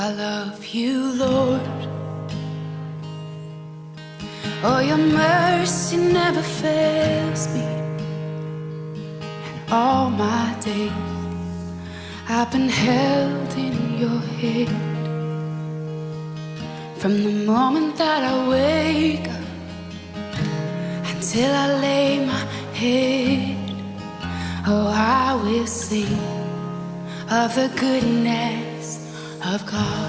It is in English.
I love you, Lord. Oh, your mercy never fails me. And all my days I've been held in your hand. From the moment that I wake up until I lay my head, oh, I will sing of the goodness of God.